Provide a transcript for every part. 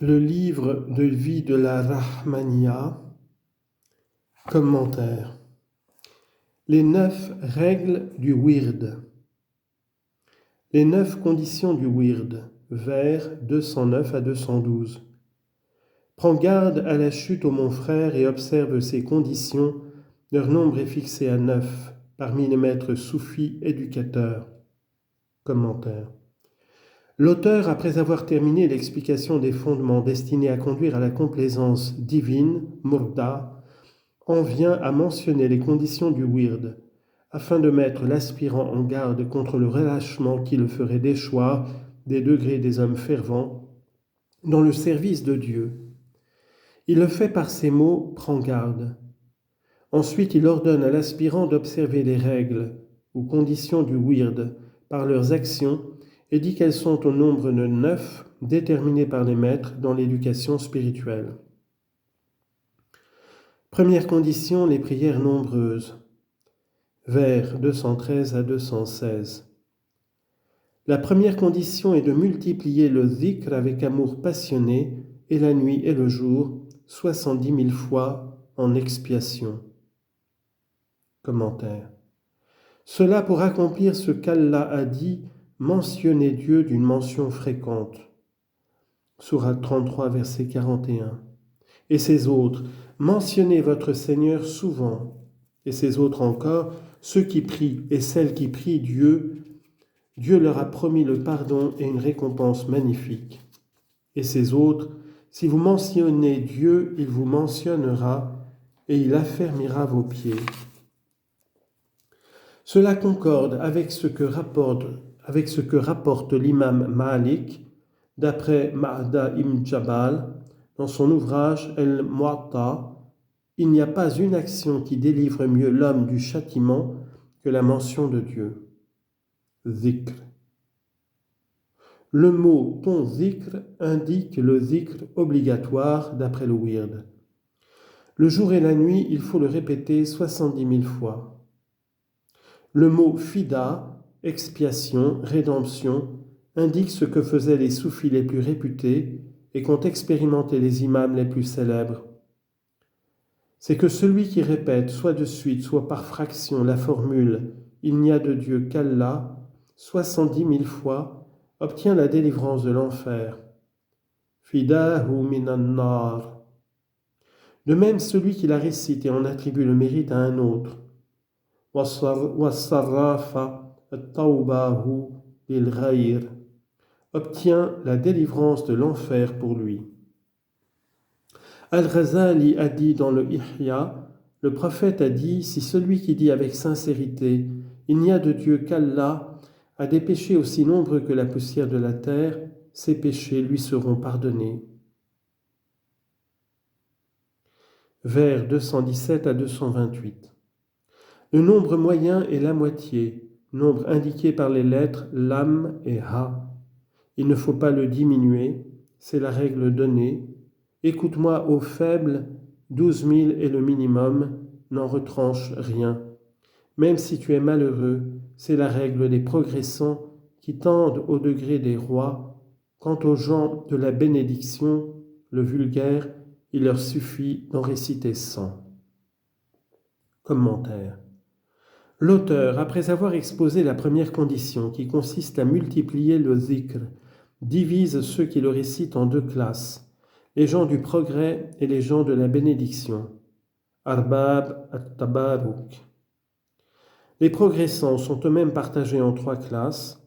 Le livre de vie de la Rahmaniya, commentaire. Les 9 règles du wird. Les 9 conditions du wird, vers 209 à 212. Prends garde à la chute, ô mon frère, et observe ces conditions. Leur nombre est fixé à 9, parmi les maîtres soufis éducateurs. Commentaire. L'auteur, après avoir terminé l'explication des fondements destinés à conduire à la complaisance divine, murda, en vient à mentionner les conditions du wird, afin de mettre l'aspirant en garde contre le relâchement qui le ferait déchoir des degrés des hommes fervents dans le service de Dieu. Il le fait par ces mots « prends garde ». Ensuite, il ordonne à l'aspirant d'observer les règles ou conditions du wird par leurs actions et dit qu'elles sont au nombre de 9 déterminées par les maîtres dans l'éducation spirituelle. Première condition, les prières nombreuses. Vers 213 à 216. La première condition est de multiplier le dhikr avec amour passionné, et la nuit et le jour, 70 000 fois en expiation. Commentaire. Cela pour accomplir ce qu'Allah a dit, mentionner Dieu d'une mention fréquente. Sourate 33, verset 41. Et ces autres, mentionnez votre Seigneur souvent. Et ces autres encore, ceux qui prient et celles qui prient Dieu, Dieu leur a promis le pardon et une récompense magnifique. Et ces autres, si vous mentionnez Dieu, il vous mentionnera et il affermira vos pieds. Cela concorde avec ce que rapporte l'imam Malik, d'après Ma'da ibn Jabal, dans son ouvrage El-Mu'atta. Il n'y a pas une action qui délivre mieux l'homme du châtiment que la mention de Dieu. Zikr. Le mot ton zikr indique le zikr obligatoire d'après le wird. Le jour et la nuit, il faut le répéter 70 000 fois. Le mot fida, expiation, rédemption, indique ce que faisaient les soufis les plus réputés et qu'ont expérimenté les imams les plus célèbres. C'est que celui qui répète, soit de suite, soit par fraction, la formule « Il n'y a de Dieu qu'Allah » 70 000 fois, obtient la délivrance de l'enfer. Fidahu minan nar. De même, celui qui la récite et en attribue le mérite à un autre. Wassarrafa at-tawbahu lil ghayr, obtient la délivrance de l'enfer pour lui. Al-Ghazali a dit dans le Ihya, le prophète a dit, si celui qui dit avec sincérité, il n'y a de Dieu qu'Allah, a des péchés aussi nombreux que la poussière de la terre, ses péchés lui seront pardonnés. Vers 217 à 228. Le nombre moyen est la moitié, nombre indiqué par les lettres lam et ha. Il ne faut pas le diminuer, c'est la règle donnée. Écoute-moi, ô faible, 12 000 est le minimum, n'en retranche rien. Même si tu es malheureux, c'est la règle des progressants qui tendent au degré des rois. Quant aux gens de la bénédiction, le vulgaire, il leur suffit d'en réciter 100. Commentaire. L'auteur, après avoir exposé la première condition qui consiste à multiplier le zikr, divise ceux qui le récitent en 2 classes, les gens du progrès et les gens de la bénédiction. Arbab at-tabaruk. Les progressants sont eux-mêmes partagés en 3 classes.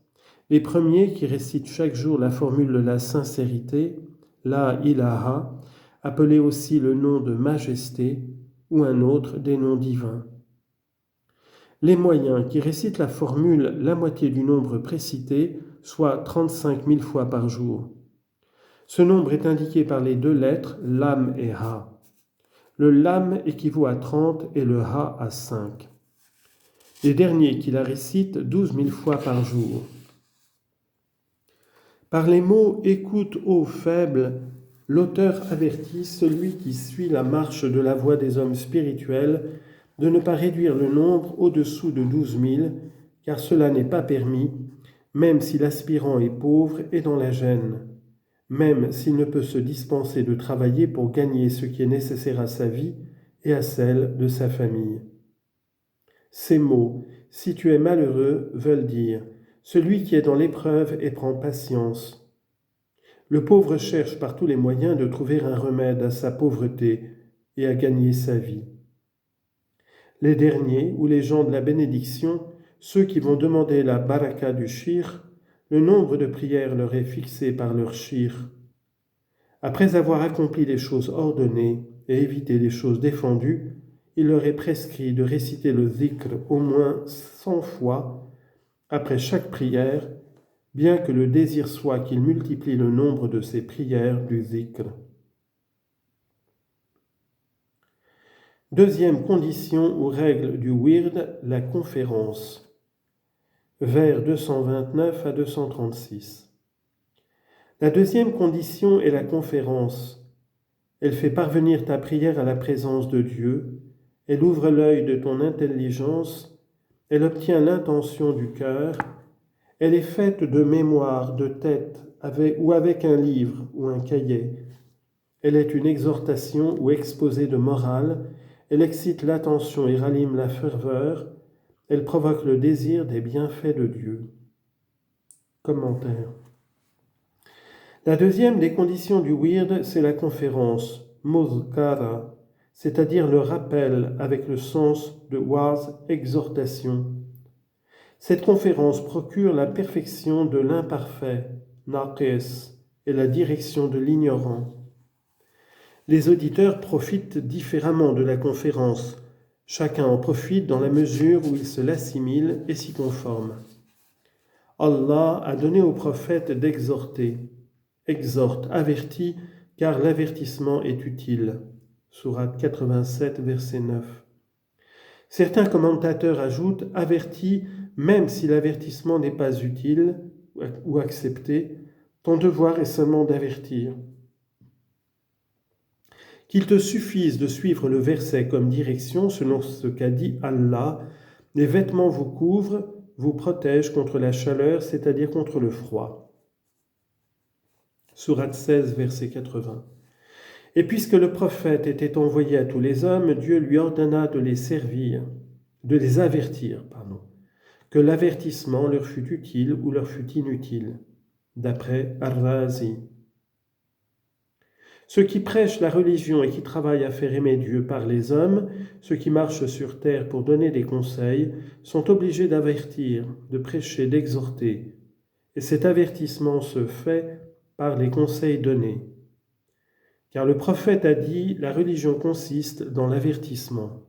Les premiers qui récitent chaque jour la formule de la sincérité, la ilaha, appelée aussi le nom de majesté, ou un autre des noms divins. Les moyens qui récitent la formule la moitié du nombre précité, soit 35 000 fois par jour. Ce nombre est indiqué par les 2 lettres lam et ha. Le lam équivaut à 30 et le ha à 5. Les derniers qui la récitent 12 000 fois par jour. Par les mots « écoute, ô faible », l'auteur avertit celui qui suit la marche de la voie des hommes spirituels de ne pas réduire le nombre au-dessous de 12 000, car cela n'est pas permis, même si l'aspirant est pauvre et dans la gêne. même s'il ne peut se dispenser de travailler pour gagner ce qui est nécessaire à sa vie et à celle de sa famille. Ces mots, si tu es malheureux, veulent dire celui qui est dans l'épreuve et prend patience. Le pauvre cherche par tous les moyens de trouver un remède à sa pauvreté et à gagner sa vie. Les derniers, ou les gens de la bénédiction, ceux qui vont demander la baraka du shir, le nombre de prières leur est fixé par leur shir. Après avoir accompli les choses ordonnées et évité les choses défendues, il leur est prescrit de réciter le zikr au moins 100 fois après chaque prière, bien que le désir soit qu'il multiplie le nombre de ces prières du zikr. Deuxième condition ou règle du wird, la conférence. Vers 229 à 236. La deuxième condition est la conférence. Elle fait parvenir ta prière à la présence de Dieu, elle ouvre l'œil de ton intelligence, elle obtient l'intention du cœur, elle est faite de mémoire, de tête, ou avec un livre ou un cahier. Elle est une exhortation ou exposé de morale, elle excite l'attention et rallume la ferveur, elle provoque le désir des bienfaits de Dieu. Commentaire. La deuxième des conditions du wird, c'est la conférence, muzkara, c'est-à-dire le rappel avec le sens de waz, exhortation. Cette conférence procure la perfection de l'imparfait, naqis, et la direction de l'ignorant. Les auditeurs profitent différemment de la conférence. Chacun en profite dans la mesure où il se l'assimile et s'y conforme. Allah a donné au prophète d'exhorter. Exhorte, avertit, car l'avertissement est utile. Sourate 87, verset 9. Certains commentateurs ajoutent « avertis » même si l'avertissement n'est pas utile ou accepté, ton devoir est seulement d'avertir. Qu'il te suffise de suivre le verset comme direction selon ce qu'a dit Allah, les vêtements vous couvrent, vous protègent contre la chaleur, c'est-à-dire contre le froid. Sourate 16, verset 80. Et puisque le prophète était envoyé à tous les hommes, Dieu lui ordonna de les avertir, que l'avertissement leur fût utile ou leur fût inutile, d'après Ar-Razi. Ceux qui prêchent la religion et qui travaillent à faire aimer Dieu par les hommes, ceux qui marchent sur terre pour donner des conseils, sont obligés d'avertir, de prêcher, d'exhorter. Et cet avertissement se fait par les conseils donnés. Car le prophète a dit, la religion consiste dans l'avertissement.